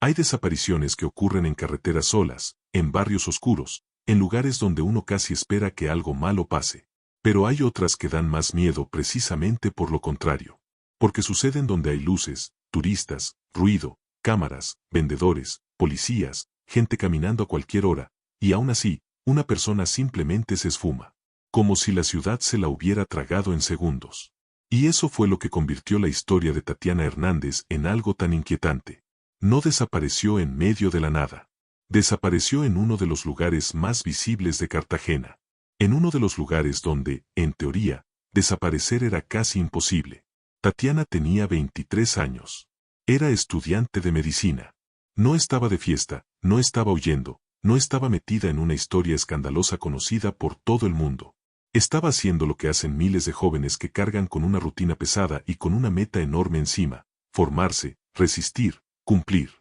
Hay desapariciones que ocurren en carreteras solas, en barrios oscuros, en lugares donde uno casi espera que algo malo pase. Pero hay otras que dan más miedo precisamente por lo contrario. Porque suceden donde hay luces, turistas, ruido, cámaras, vendedores, policías, gente caminando a cualquier hora, y aún así, una persona simplemente se esfuma. Como si la ciudad se la hubiera tragado en segundos. Y eso fue lo que convirtió la historia de Tatiana Hernández en algo tan inquietante. No desapareció en medio de la nada. Desapareció en uno de los lugares más visibles de Cartagena. En uno de los lugares donde, en teoría, desaparecer era casi imposible. Tatiana tenía 23 años. Era estudiante de medicina. No estaba de fiesta, no estaba huyendo, no estaba metida en una historia escandalosa conocida por todo el mundo. Estaba haciendo lo que hacen miles de jóvenes que cargan con una rutina pesada y con una meta enorme encima: formarse, resistir, cumplir.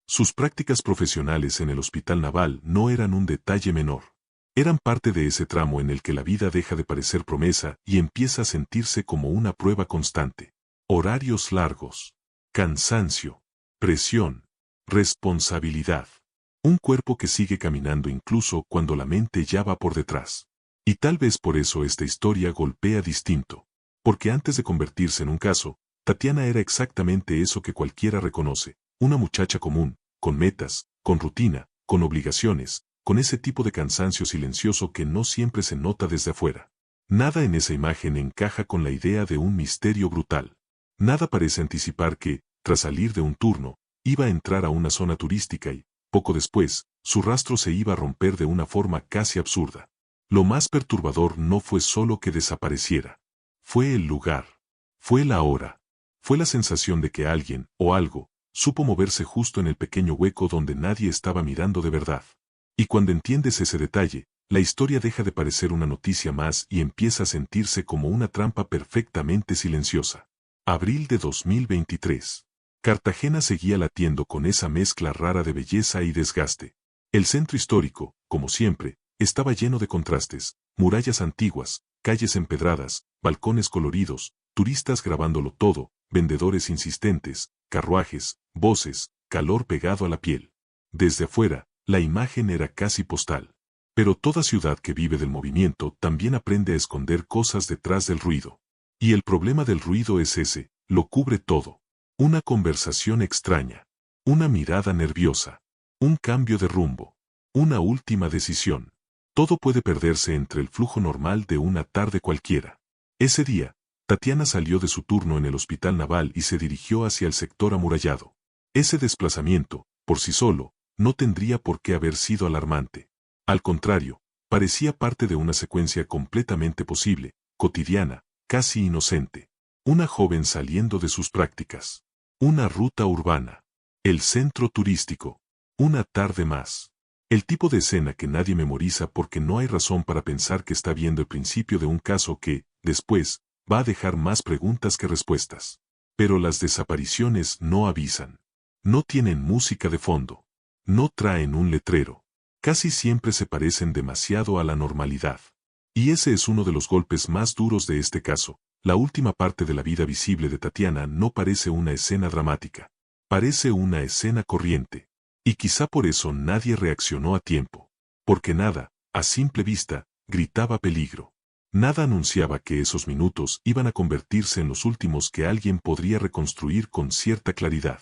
Sus prácticas profesionales en el Hospital Naval no eran un detalle menor. Eran parte de ese tramo en el que la vida deja de parecer promesa y empieza a sentirse como una prueba constante. Horarios largos, cansancio, presión, responsabilidad. Un cuerpo que sigue caminando incluso cuando la mente ya va por detrás. Y tal vez por eso esta historia golpea distinto. Porque antes de convertirse en un caso, Tatiana era exactamente eso que cualquiera reconoce: una muchacha común, con metas, con rutina, con obligaciones, con ese tipo de cansancio silencioso que no siempre se nota desde afuera. Nada en esa imagen encaja con la idea de un misterio brutal. Nada parece anticipar que, tras salir de un turno, iba a entrar a una zona turística y, poco después, su rastro se iba a romper de una forma casi absurda. Lo más perturbador no fue solo que desapareciera. Fue el lugar. Fue la hora. Fue la sensación de que alguien, o algo, supo moverse justo en el pequeño hueco donde nadie estaba mirando de verdad. Y cuando entiendes ese detalle, la historia deja de parecer una noticia más y empieza a sentirse como una trampa perfectamente silenciosa. Abril de 2023. Cartagena seguía latiendo con esa mezcla rara de belleza y desgaste. El centro histórico, como siempre, estaba lleno de contrastes: murallas antiguas, calles empedradas, balcones coloridos, turistas grabándolo todo, vendedores insistentes, carruajes, voces, calor pegado a la piel. Desde afuera, la imagen era casi postal. Pero toda ciudad que vive del movimiento también aprende a esconder cosas detrás del ruido. Y el problema del ruido es ese: lo cubre todo. Una conversación extraña, una mirada nerviosa, un cambio de rumbo, una última decisión. Todo puede perderse entre el flujo normal de una tarde cualquiera. Ese día, Tatiana salió de su turno en el Hospital Naval y se dirigió hacia el sector amurallado. Ese desplazamiento, por sí solo, no tendría por qué haber sido alarmante. Al contrario, parecía parte de una secuencia completamente posible, cotidiana, casi inocente. Una joven saliendo de sus prácticas. Una ruta urbana. El centro turístico. Una tarde más. El tipo de escena que nadie memoriza porque no hay razón para pensar que está viendo el principio de un caso que, después, va a dejar más preguntas que respuestas. Pero las desapariciones no avisan. No tienen música de fondo. No traen un letrero. Casi siempre se parecen demasiado a la normalidad. Y ese es uno de los golpes más duros de este caso. La última parte de la vida visible de Tatiana no parece una escena dramática. Parece una escena corriente. Y quizá por eso nadie reaccionó a tiempo. Porque nada, a simple vista, gritaba peligro. Nada anunciaba que esos minutos iban a convertirse en los últimos que alguien podría reconstruir con cierta claridad.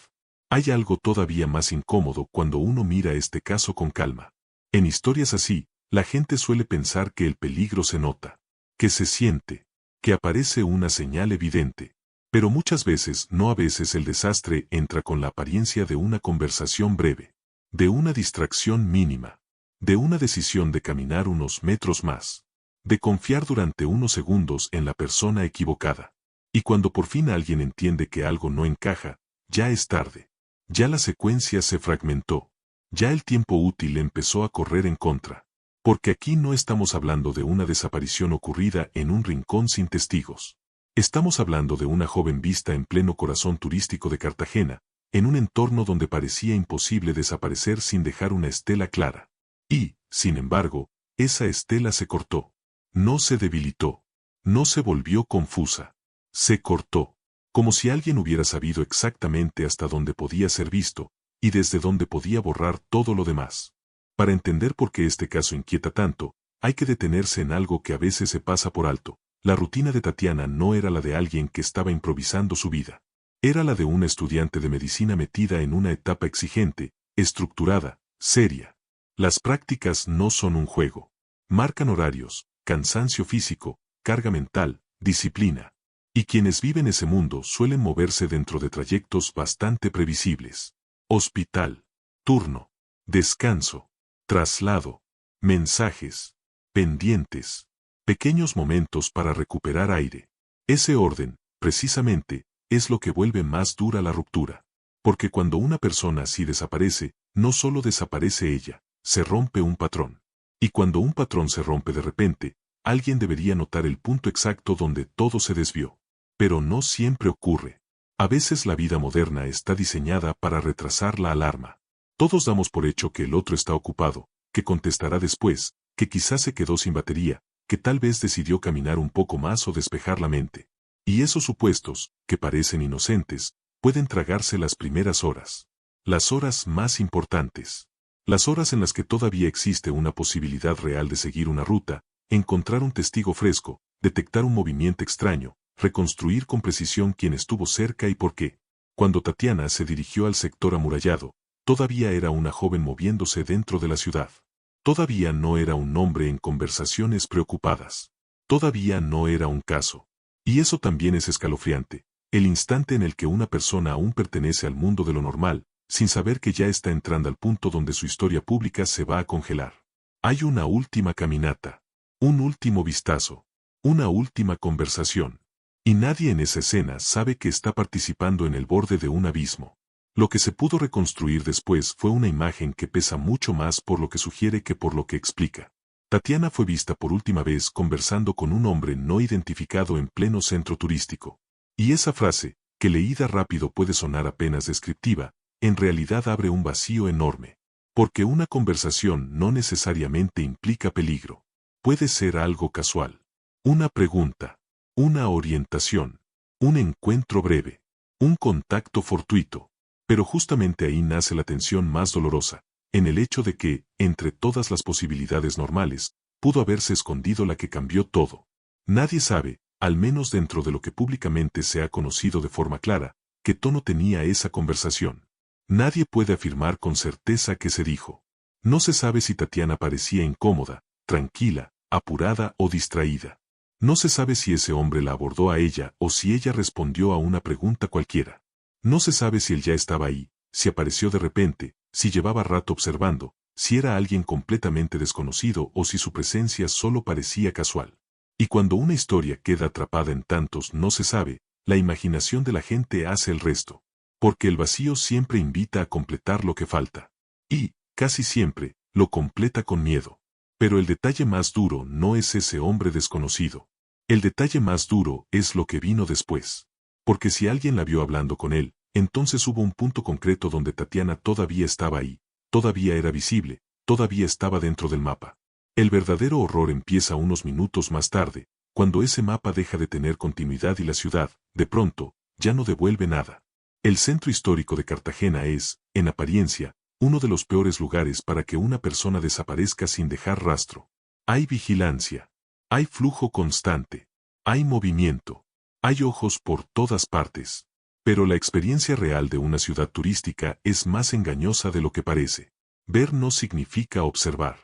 Hay algo todavía más incómodo cuando uno mira este caso con calma. En historias así, la gente suele pensar que el peligro se nota, que se siente, que aparece una señal evidente. Pero muchas veces no, a veces el desastre entra con la apariencia de una conversación breve, de una distracción mínima, de una decisión de caminar unos metros más, de confiar durante unos segundos en la persona equivocada. Y cuando por fin alguien entiende que algo no encaja, ya es tarde. Ya la secuencia se fragmentó. Ya el tiempo útil empezó a correr en contra. Porque aquí no estamos hablando de una desaparición ocurrida en un rincón sin testigos. Estamos hablando de una joven vista en pleno corazón turístico de Cartagena, en un entorno donde parecía imposible desaparecer sin dejar una estela clara. Y, sin embargo, esa estela se cortó. No se debilitó. No se volvió confusa. Se cortó. Como si alguien hubiera sabido exactamente hasta dónde podía ser visto, y desde donde podía borrar todo lo demás. Para entender por qué este caso inquieta tanto, hay que detenerse en algo que a veces se pasa por alto. La rutina de Tatiana no era la de alguien que estaba improvisando su vida. Era la de una estudiante de medicina metida en una etapa exigente, estructurada, seria. Las prácticas no son un juego. Marcan horarios, cansancio físico, carga mental, disciplina. Y quienes viven ese mundo suelen moverse dentro de trayectos bastante previsibles. Hospital, turno, descanso, traslado, mensajes, pendientes, pequeños momentos para recuperar aire. Ese orden, precisamente, es lo que vuelve más dura la ruptura. Porque cuando una persona así desaparece, no solo desaparece ella, se rompe un patrón. Y cuando un patrón se rompe de repente, alguien debería notar el punto exacto donde todo se desvió. Pero no siempre ocurre. A veces la vida moderna está diseñada para retrasar la alarma. Todos damos por hecho que el otro está ocupado, que contestará después, que quizás se quedó sin batería, que tal vez decidió caminar un poco más o despejar la mente. Y esos supuestos, que parecen inocentes, pueden tragarse las primeras horas. Las horas más importantes. Las horas en las que todavía existe una posibilidad real de seguir una ruta, encontrar un testigo fresco, detectar un movimiento extraño, reconstruir con precisión quién estuvo cerca y por qué. Cuando Tatiana se dirigió al sector amurallado, todavía era una joven moviéndose dentro de la ciudad. Todavía no era un hombre en conversaciones preocupadas. Todavía no era un caso. Y eso también es escalofriante, el instante en el que una persona aún pertenece al mundo de lo normal, sin saber que ya está entrando al punto donde su historia pública se va a congelar. Hay una última caminata, un último vistazo, una última conversación. Y nadie en esa escena sabe que está participando en el borde de un abismo. Lo que se pudo reconstruir después fue una imagen que pesa mucho más por lo que sugiere que por lo que explica. Tatiana fue vista por última vez conversando con un hombre no identificado en pleno centro turístico. Y esa frase, que leída rápido puede sonar apenas descriptiva, en realidad abre un vacío enorme. Porque una conversación no necesariamente implica peligro. Puede ser algo casual. Una pregunta. Una orientación. Un encuentro breve. Un contacto fortuito. Pero justamente ahí nace la tensión más dolorosa, en el hecho de que, entre todas las posibilidades normales, pudo haberse escondido la que cambió todo. Nadie sabe, al menos dentro de lo que públicamente se ha conocido de forma clara, qué tono tenía esa conversación. Nadie puede afirmar con certeza qué se dijo. No se sabe si Tatiana parecía incómoda, tranquila, apurada o distraída. No se sabe si ese hombre la abordó a ella o si ella respondió a una pregunta cualquiera. No se sabe si él ya estaba ahí, si apareció de repente, si llevaba rato observando, si era alguien completamente desconocido o si su presencia solo parecía casual. Y cuando una historia queda atrapada en tantos no se sabe, la imaginación de la gente hace el resto. Porque el vacío siempre invita a completar lo que falta. Y, casi siempre, lo completa con miedo. Pero el detalle más duro no es ese hombre desconocido. El detalle más duro es lo que vino después. Porque si alguien la vio hablando con él, entonces hubo un punto concreto donde Tatiana todavía estaba ahí, todavía era visible, todavía estaba dentro del mapa. El verdadero horror empieza unos minutos más tarde, cuando ese mapa deja de tener continuidad y la ciudad, de pronto, ya no devuelve nada. El centro histórico de Cartagena es, en apariencia, uno de los peores lugares para que una persona desaparezca sin dejar rastro. Hay vigilancia. Hay flujo constante. Hay movimiento. Hay ojos por todas partes. Pero la experiencia real de una ciudad turística es más engañosa de lo que parece. Ver no significa observar.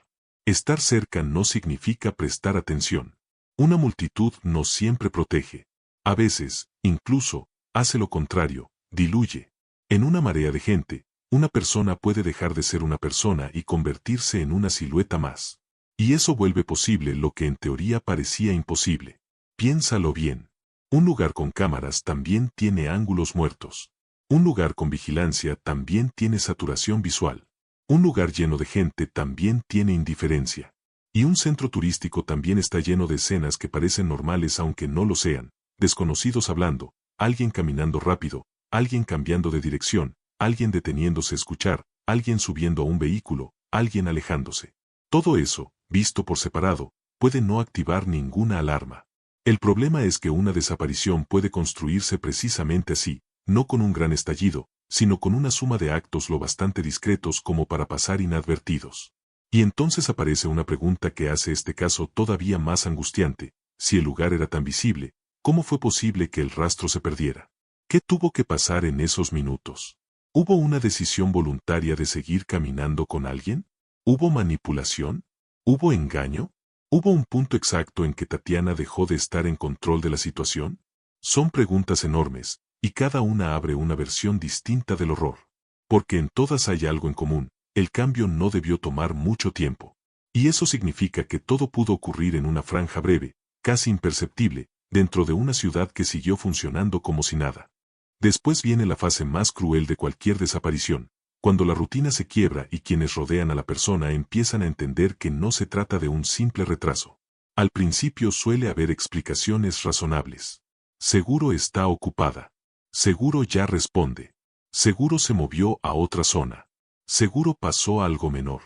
Estar cerca no significa prestar atención. Una multitud no siempre protege. A veces, incluso, hace lo contrario, diluye. En una marea de gente, una persona puede dejar de ser una persona y convertirse en una silueta más. Y eso vuelve posible lo que en teoría parecía imposible. Piénsalo bien. Un lugar con cámaras también tiene ángulos muertos. Un lugar con vigilancia también tiene saturación visual. Un lugar lleno de gente también tiene indiferencia. Y un centro turístico también está lleno de escenas que parecen normales aunque no lo sean, desconocidos hablando, alguien caminando rápido, alguien cambiando de dirección, alguien deteniéndose a escuchar, alguien subiendo a un vehículo, alguien alejándose. Todo eso, visto por separado, puede no activar ninguna alarma. El problema es que una desaparición puede construirse precisamente así, no con un gran estallido, sino con una suma de actos lo bastante discretos como para pasar inadvertidos. Y entonces aparece una pregunta que hace este caso todavía más angustiante: si el lugar era tan visible, ¿cómo fue posible que el rastro se perdiera? ¿Qué tuvo que pasar en esos minutos? ¿Hubo una decisión voluntaria de seguir caminando con alguien? ¿Hubo manipulación? ¿Hubo engaño? ¿Hubo un punto exacto en que Tatiana dejó de estar en control de la situación? Son preguntas enormes, y cada una abre una versión distinta del horror. Porque en todas hay algo en común: el cambio no debió tomar mucho tiempo. Y eso significa que todo pudo ocurrir en una franja breve, casi imperceptible, dentro de una ciudad que siguió funcionando como si nada. Después viene la fase más cruel de cualquier desaparición, cuando la rutina se quiebra y quienes rodean a la persona empiezan a entender que no se trata de un simple retraso. Al principio suele haber explicaciones razonables. Seguro está ocupada. Seguro ya responde. Seguro se movió a otra zona. Seguro pasó algo menor.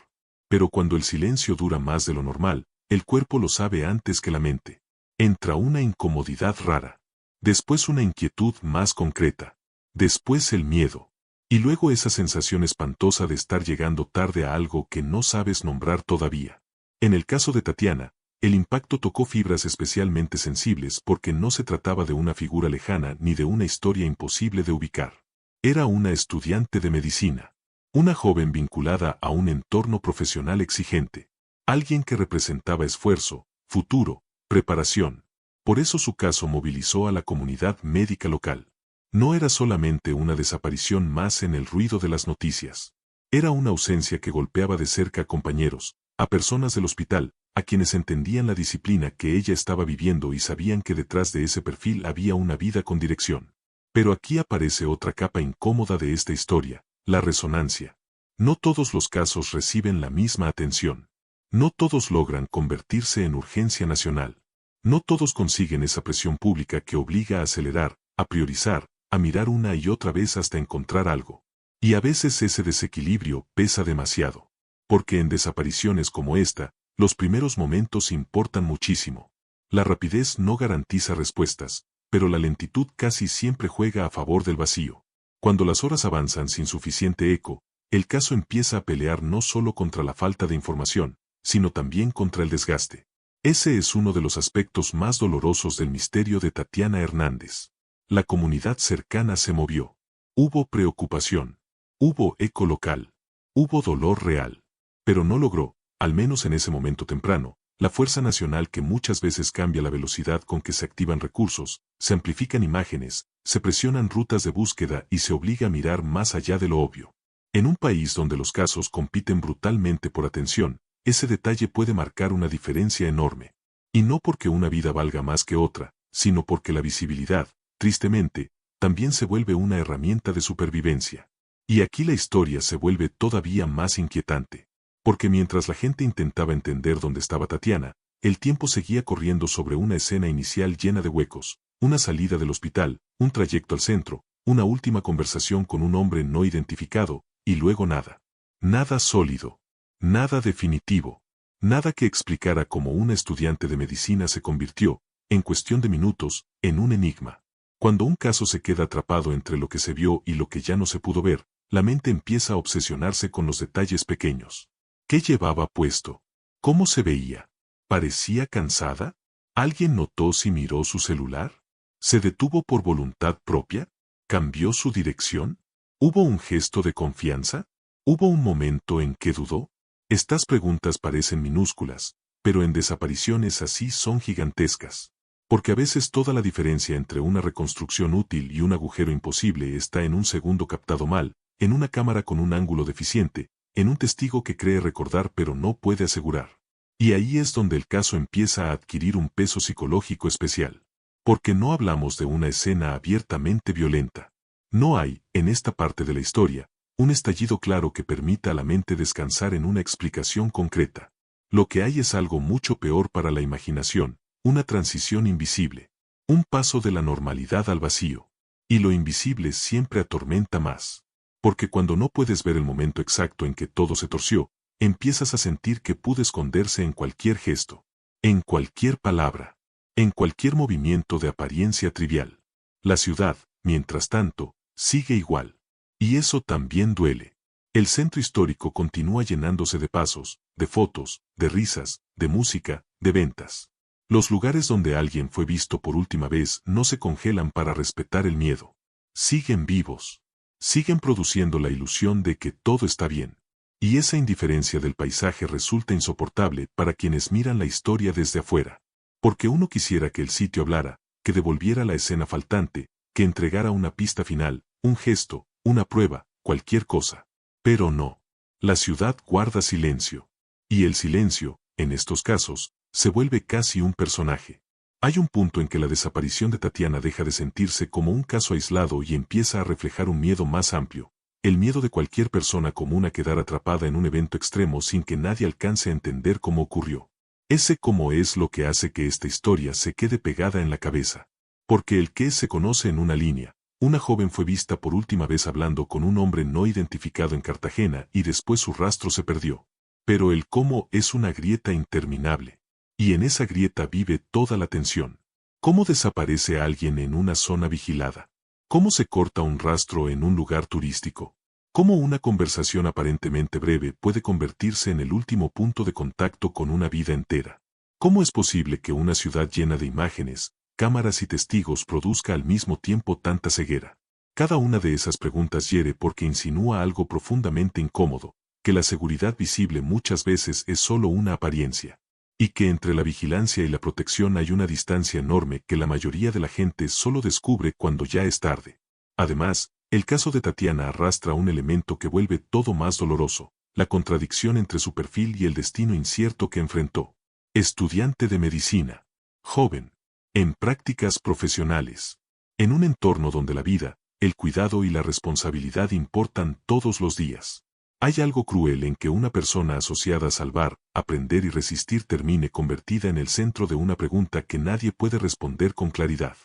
Pero cuando el silencio dura más de lo normal, el cuerpo lo sabe antes que la mente. Entra una incomodidad rara. Después una inquietud más concreta. Después el miedo. Y luego esa sensación espantosa de estar llegando tarde a algo que no sabes nombrar todavía. En el caso de Tatiana, el impacto tocó fibras especialmente sensibles porque no se trataba de una figura lejana ni de una historia imposible de ubicar. Era una estudiante de medicina. Una joven vinculada a un entorno profesional exigente. Alguien que representaba esfuerzo, futuro, preparación. Por eso su caso movilizó a la comunidad médica local. No era solamente una desaparición más en el ruido de las noticias. Era una ausencia que golpeaba de cerca a compañeros, a personas del hospital, a quienes entendían la disciplina que ella estaba viviendo y sabían que detrás de ese perfil había una vida con dirección. Pero aquí aparece otra capa incómoda de esta historia: la resonancia. No todos los casos reciben la misma atención. No todos logran convertirse en urgencia nacional. No todos consiguen esa presión pública que obliga a acelerar, a priorizar, a mirar una y otra vez hasta encontrar algo. Y a veces ese desequilibrio pesa demasiado. Porque en desapariciones como esta, los primeros momentos importan muchísimo. La rapidez no garantiza respuestas, pero la lentitud casi siempre juega a favor del vacío. Cuando las horas avanzan sin suficiente eco, el caso empieza a pelear no solo contra la falta de información, sino también contra el desgaste. Ese es uno de los aspectos más dolorosos del misterio de Tatiana Hernández. La comunidad cercana se movió. Hubo preocupación. Hubo eco local. Hubo dolor real. Pero no logró, al menos en ese momento temprano, la fuerza nacional que muchas veces cambia la velocidad con que se activan recursos, se amplifican imágenes, se presionan rutas de búsqueda y se obliga a mirar más allá de lo obvio. En un país donde los casos compiten brutalmente por atención, ese detalle puede marcar una diferencia enorme. Y no porque una vida valga más que otra, sino porque la visibilidad, tristemente, también se vuelve una herramienta de supervivencia. Y aquí la historia se vuelve todavía más inquietante. Porque mientras la gente intentaba entender dónde estaba Tatiana, el tiempo seguía corriendo sobre una escena inicial llena de huecos: una salida del hospital, un trayecto al centro, una última conversación con un hombre no identificado, y luego nada. Nada sólido. Nada definitivo. Nada que explicara cómo una estudiante de medicina se convirtió, en cuestión de minutos, en un enigma. Cuando un caso se queda atrapado entre lo que se vio y lo que ya no se pudo ver, la mente empieza a obsesionarse con los detalles pequeños. ¿Qué llevaba puesto? ¿Cómo se veía? ¿Parecía cansada? ¿Alguien notó si miró su celular? ¿Se detuvo por voluntad propia? ¿Cambió su dirección? ¿Hubo un gesto de confianza? ¿Hubo un momento en que dudó? Estas preguntas parecen minúsculas, pero en desapariciones así son gigantescas. Porque a veces toda la diferencia entre una reconstrucción útil y un agujero imposible está en un segundo captado mal, en una cámara con un ángulo deficiente, en un testigo que cree recordar pero no puede asegurar. Y ahí es donde el caso empieza a adquirir un peso psicológico especial. Porque no hablamos de una escena abiertamente violenta. No hay, en esta parte de la historia, un estallido claro que permita a la mente descansar en una explicación concreta. Lo que hay es algo mucho peor para la imaginación: una transición invisible. Un paso de la normalidad al vacío. Y lo invisible siempre atormenta más. Porque cuando no puedes ver el momento exacto en que todo se torció, empiezas a sentir que pudo esconderse en cualquier gesto, en cualquier palabra, en cualquier movimiento de apariencia trivial. La ciudad, mientras tanto, sigue igual. Y eso también duele. El centro histórico continúa llenándose de pasos, de fotos, de risas, de música, de ventas. Los lugares donde alguien fue visto por última vez no se congelan para respetar el miedo. Siguen vivos. Siguen produciendo la ilusión de que todo está bien. Y esa indiferencia del paisaje resulta insoportable para quienes miran la historia desde afuera. Porque uno quisiera que el sitio hablara, que devolviera la escena faltante, que entregara una pista final, un gesto, una prueba, cualquier cosa. Pero no. La ciudad guarda silencio. Y el silencio, en estos casos, se vuelve casi un personaje. Hay un punto en que la desaparición de Tatiana deja de sentirse como un caso aislado y empieza a reflejar un miedo más amplio. El miedo de cualquier persona común a quedar atrapada en un evento extremo sin que nadie alcance a entender cómo ocurrió. Ese cómo es lo que hace que esta historia se quede pegada en la cabeza. Porque el qué se conoce en una línea. Una joven fue vista por última vez hablando con un hombre no identificado en Cartagena y después su rastro se perdió. Pero el cómo es una grieta interminable. Y en esa grieta vive toda la tensión. ¿Cómo desaparece alguien en una zona vigilada? ¿Cómo se corta un rastro en un lugar turístico? ¿Cómo una conversación aparentemente breve puede convertirse en el último punto de contacto con una vida entera? ¿Cómo es posible que una ciudad llena de imágenes, cámaras y testigos produzca al mismo tiempo tanta ceguera? Cada una de esas preguntas hiere porque insinúa algo profundamente incómodo, que la seguridad visible muchas veces es solo una apariencia. Y que entre la vigilancia y la protección hay una distancia enorme que la mayoría de la gente solo descubre cuando ya es tarde. Además, el caso de Tatiana arrastra un elemento que vuelve todo más doloroso, la contradicción entre su perfil y el destino incierto que enfrentó. Estudiante de medicina. Joven. En prácticas profesionales. En un entorno donde la vida, el cuidado y la responsabilidad importan todos los días. Hay algo cruel en que una persona asociada a salvar, aprender y resistir termine convertida en el centro de una pregunta que nadie puede responder con claridad.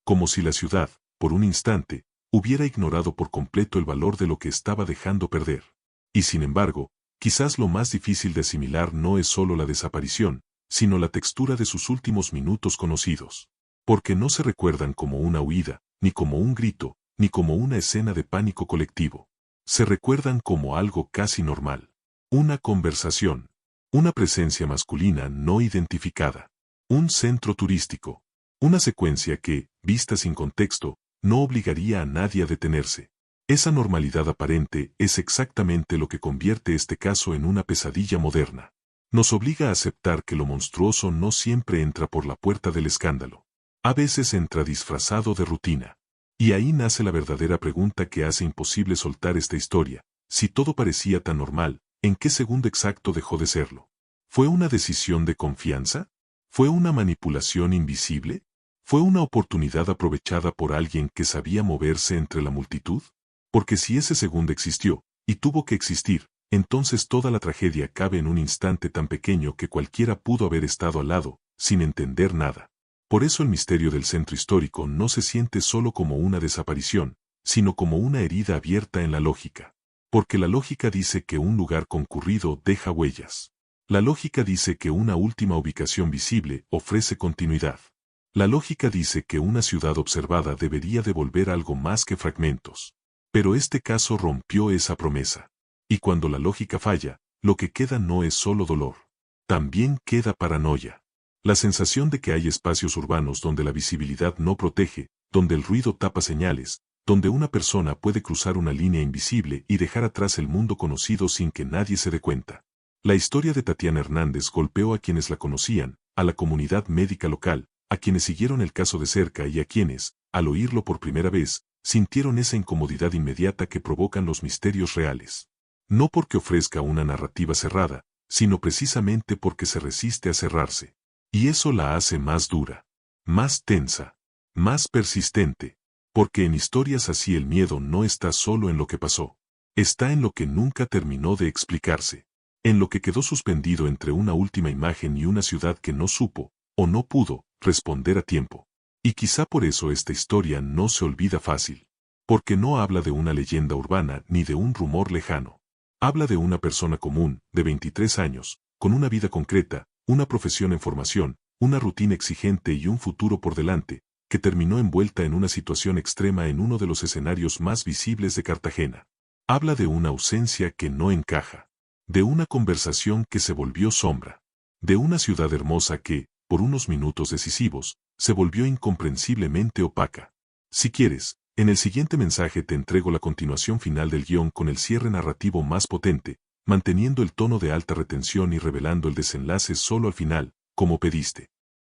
Como si la ciudad, por un instante, hubiera ignorado por completo el valor de lo que estaba dejando perder. Y sin embargo, quizás lo más difícil de asimilar no es solo la desaparición, sino la textura de sus últimos minutos conocidos. Porque no se recuerdan como una huida, ni como un grito, ni como una escena de pánico colectivo. Se recuerdan como algo casi normal. Una conversación. Una presencia masculina no identificada. Un centro turístico. Una secuencia que, vista sin contexto, no obligaría a nadie a detenerse. Esa normalidad aparente es exactamente lo que convierte este caso en una pesadilla moderna. Nos obliga a aceptar que lo monstruoso no siempre entra por la puerta del escándalo. A veces entra disfrazado de rutina. Y ahí nace la verdadera pregunta que hace imposible soltar esta historia. Si todo parecía tan normal, ¿en qué segundo exacto dejó de serlo? ¿Fue una decisión de confianza? ¿Fue una manipulación invisible? ¿Fue una oportunidad aprovechada por alguien que sabía moverse entre la multitud? Porque si ese segundo existió, y tuvo que existir, entonces toda la tragedia cabe en un instante tan pequeño que cualquiera pudo haber estado al lado, sin entender nada. Por eso el misterio del centro histórico no se siente solo como una desaparición, sino como una herida abierta en la lógica. Porque la lógica dice que un lugar concurrido deja huellas. La lógica dice que una última ubicación visible ofrece continuidad. La lógica dice que una ciudad observada debería devolver algo más que fragmentos. Pero este caso rompió esa promesa. Y cuando la lógica falla, lo que queda no es solo dolor. También queda paranoia. La sensación de que hay espacios urbanos donde la visibilidad no protege, donde el ruido tapa señales, donde una persona puede cruzar una línea invisible y dejar atrás el mundo conocido sin que nadie se dé cuenta. La historia de Tatiana Hernández golpeó a quienes la conocían, a la comunidad médica local, a quienes siguieron el caso de cerca y a quienes, al oírlo por primera vez, sintieron esa incomodidad inmediata que provocan los misterios reales. No porque ofrezca una narrativa cerrada, sino precisamente porque se resiste a cerrarse. Y eso la hace más dura, más tensa, más persistente, porque en historias así el miedo no está solo en lo que pasó, está en lo que nunca terminó de explicarse, en lo que quedó suspendido entre una última imagen y una ciudad que no supo, o no pudo, responder a tiempo. Y quizá por eso esta historia no se olvida fácil, porque no habla de una leyenda urbana ni de un rumor lejano. Habla de una persona común, de 23 años, con una vida concreta, una profesión en formación, una rutina exigente y un futuro por delante, que terminó envuelta en una situación extrema en uno de los escenarios más visibles de Cartagena. Habla de una ausencia que no encaja, de una conversación que se volvió sombra, de una ciudad hermosa que, por unos minutos decisivos, se volvió incomprensiblemente opaca. Si quieres, en el siguiente mensaje te entrego la continuación final del guión con el cierre narrativo más potente, manteniendo el tono de alta retención y revelando el desenlace solo al final, como pediste.